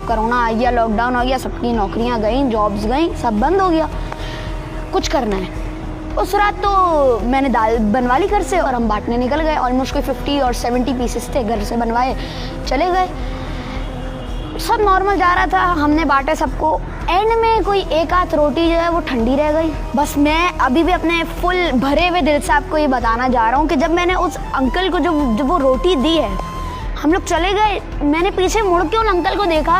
Corona आ गया, lockdown आ गया, सबकी नौकरियां गई, जॉब्स गई, सब बंद हो गया, कुछ करना है। उस रात तो मैंने दाल बनवा ली घर से और हम बांटने निकल गए। ऑलमोस्ट कोई 50 और 70 पीसेस थे, घर से बनवाए, चले गए। सब नॉर्मल जा रहा था, हमने बांटे सबको। एंड में कोई एक आध रोटी जो है वो ठंडी रह गई। बस मैं अभी भी अपने फुल भरे हुए दिल से आपको ये बताना जा रहा हूँ कि जब मैंने उस अंकल को जो वो रोटी दी है, हम लोग चले गए, मैंने पीछे मुड़ के उन अंकल को देखा।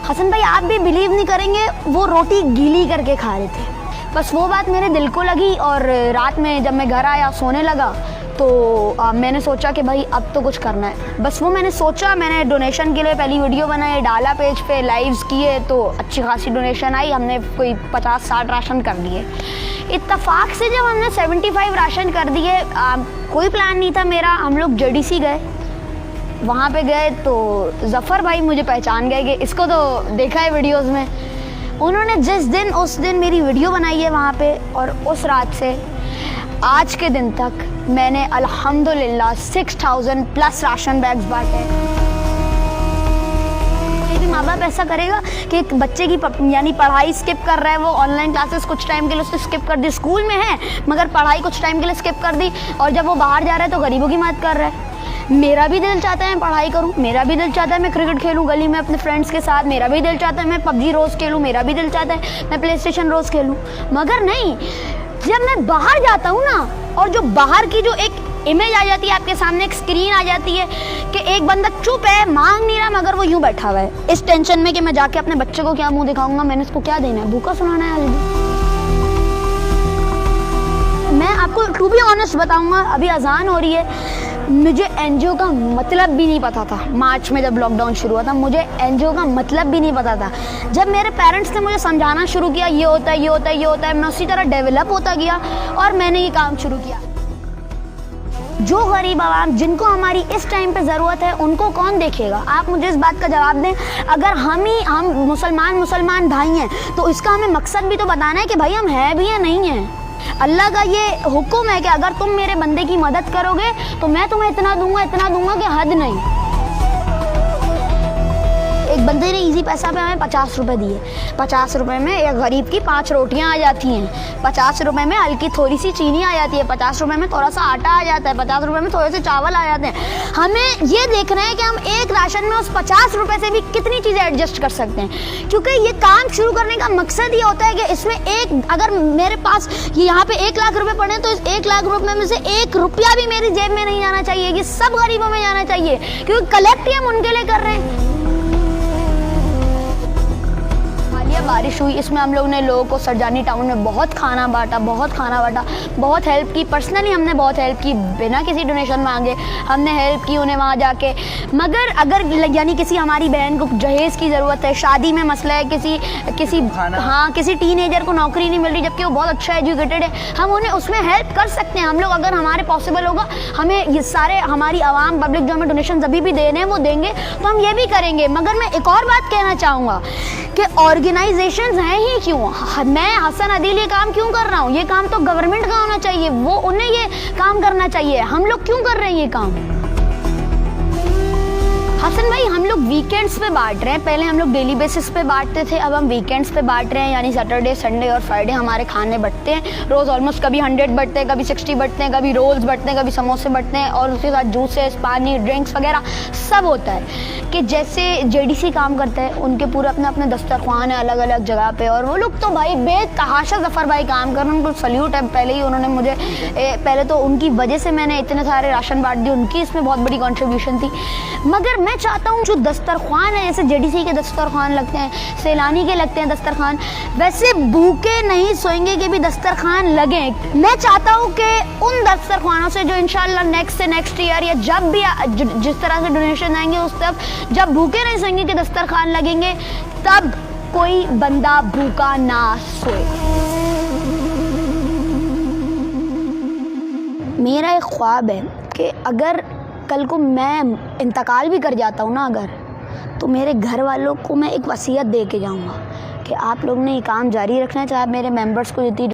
हसन भाई आप भी बिलीव नहीं करेंगे, वो रोटी गीली करके खा रहे थे। बस वो बात मेरे दिल को लगी और रात में जब मैं घर आया सोने लगा तो मैंने सोचा कि भाई अब तो कुछ करना है। बस वो मैंने सोचा, मैंने डोनेशन के लिए पहली वीडियो बनाई, डाला पेज पे, लाइव्स किए तो अच्छी खासी डोनेशन आई। हमने कोई 50-60 राशन कर दिए। इत्तफाक से जब हमने 75 राशन कर दिए, कोई प्लान नहीं था मेरा, हम लोग JDC गए। वहाँ पे गए तो ज़फ़र भाई मुझे पहचान गए कि इसको तो देखा है वीडियोज़ में। उन्होंने उस दिन मेरी वीडियो बनाई है वहाँ पे, और उस रात से आज के दिन तक मैंने अल्हम्दुलिल्लाह 6000 प्लस राशन बैग्स बांटे। मेरे माँ बाप ऐसा करेगा कि एक बच्चे की यानी पढ़ाई स्किप कर रहा है, वो ऑनलाइन क्लासेस कुछ टाइम के लिए उसने स्किप कर दी, स्कूल में है मगर पढ़ाई कुछ टाइम के लिए स्किप कर दी, और जब वो बाहर जा रहा है तो गरीबों की मदद कर रहा है। मेरा भी दिल चाहता है मैं पढ़ाई करूं, मेरा भी दिल चाहता है मैं क्रिकेट खेलूं गली में अपने फ्रेंड्स के साथ, मेरा भी दिल चाहता है मैं PUBG रोज़ खेलूं, मेरा भी दिल चाहता है मैं PlayStation रोज़ खेलूं। मगर नहीं, जब मैं बाहर जाता हूँ ना, और जो बाहर की जो एक इमेज आ जाती है आपके सामने, एक स्क्रीन आ जाती है कि एक बंदा चुप है, मांग नहीं रहा मगर वो यूं बैठा हुआ है, इस टेंशन में कि मैं जाके अपने बच्चे को क्या मुंह दिखाऊंगा, मैंने इसको क्या देना है, भूखा सुनाना है। मैं आपको टू बी ऑनेस्ट बताऊंगा, अभी अजान हो रही है, मुझे NGO का मतलब भी नहीं पता था। मार्च में जब लॉकडाउन शुरू हुआ था, मुझे NGO का मतलब भी नहीं पता था। जब मेरे पेरेंट्स ने मुझे समझाना शुरू किया, ये होता है, ये होता है, ये होता है, मैं उसी तरह डेवलप होता गया और मैंने ये काम शुरू किया। जो गरीब आवाम जिनको हमारी इस टाइम पे ज़रूरत है, उनको कौन देखेगा? आप मुझे इस बात का जवाब दें। अगर हम मुसलमान भाई हैं तो इसका हमें मकसद भी तो बताना है कि भाई हम हैं भी या नहीं हैं। अल्लाह का ये हुक्म है कि अगर तुम मेरे बंदे की मदद करोगे तो मैं तुम्हें इतना दूंगा कि हद नहीं। एक बंदे ने इजी पैसा पे हमें 50 रुपए दिए। 50 रुपए में एक गरीब की 5 रोटियां आ जाती हैं। 50 रुपए में हल्की थोड़ी सी चीनी आ जाती है। 50 रुपए में थोड़ा सा आटा आ जाता है। 50 रुपए में थोड़े से चावल आ जाते हैं। हमें ये देखना है कि हम एक राशन में उस 50 रुपए से भी कितनी चीज़ें एडजस्ट कर सकते हैं, क्योंकि ये काम शुरू करने का मकसद ये होता है कि इसमें अगर मेरे पास यहाँ पे 1 लाख रुपए पड़े तो इस 1 लाख रुपए में से 1 रुपया भी मेरी जेब में नहीं जाना चाहिए, ये सब गरीबों में जाना चाहिए, क्योंकि कलेक्ट ही हम उनके लिए कर रहे हैं। बारिश हुई, इसमें हम लोग ने लोगों को सरजानी टाउन में बहुत खाना बांटा, बहुत हेल्प की। पर्सनली हमने बहुत हेल्प की, बिना किसी डोनेशन मांगे हमने हेल्प की उन्हें वहाँ जाके। मगर अगर यानी किसी हमारी बहन को जहेज़ की ज़रूरत है, शादी में मसला है, किसी टीनेजर को नौकरी नहीं मिल रही जबकि वो बहुत अच्छा एजुकेटेड है, हम उन्हें उसमें हेल्प कर सकते हैं। हम लोग अगर हमारे पॉसिबल होगा, हमें ये सारे हमारी आवाम पब्लिक जो हमें डोनेशन अभी भी दे रहे हैं वो देंगे तो हम ये भी करेंगे। मगर मैं एक और बात कहना चाहूँगा कि ऑर्गेनाइजेशंस हैं ही क्यों? मैं हसन अदील ये काम क्यों कर रहा हूँ? ये काम तो गवर्नमेंट का होना चाहिए, वो उन्हें ये काम करना चाहिए। हम लोग क्यों कर रहे हैं ये काम? हसन भाई हम लोग वीकेंड्स पे बांट रहे हैं, पहले हम लोग डेली बेसिस पे बांटते थे, अब हम वीकेंड्स पे बांट रहे हैं, यानी सैटरडे, संडे और फ्राइडे हमारे खाने बटते हैं। रोज़ ऑलमोस्ट कभी 100 बटते हैं, कभी 60 बटते हैं, कभी रोल्स बटते हैं, कभी समोसे बटते हैं, और उसके साथ जूसेस, पानी, ड्रिंक्स वगैरह सब होता है। कि जैसे JDC काम करता है, उनके पूरे अपने दस्तरख्वान है अलग अलग जगह पे, और वो लोग तो भाई बेतहाशा ज़फ़र भाई काम कर रहे हैं, उनको सल्यूट है। पहले ही उन्होंने मुझे पहले तो उनकी वजह से मैंने इतने सारे राशन बांट दिए, उनकी इसमें बहुत बड़ी कॉन्ट्रीब्यूशन थी। मगर मैं चाहता हूँ जो दस्तरख्वान है, जैसे JDC के दस्तरख्वान लगते हैं, सैलानी के लगते हैं दस्तरख्वान, वैसे भूखे नहीं सोएंगे के भी दस्तरख्वान लगे। मैं चाहता हूँ कि उन दस्तरख्वानों से जो इंशाल्लाह नेक्स्ट ईयर या जब भी जिस तरह से डोनेशन आएंगे उस तब जब भूखे नहीं सोएंगे के दस्तरख्वान लगेंगे, तब कोई बंदा भूखा ना सोए। मेरा एक ख्वाब है कि अगर कल को मैं इंतकाल भी कर जाता हूँ ना अगर, तो मेरे घर वालों को मैं एक वसीयत दे के जाऊँगा कि आप लोग ने ये काम जारी रखना है, चाहे आप मेरे मेंबर्स को जितनी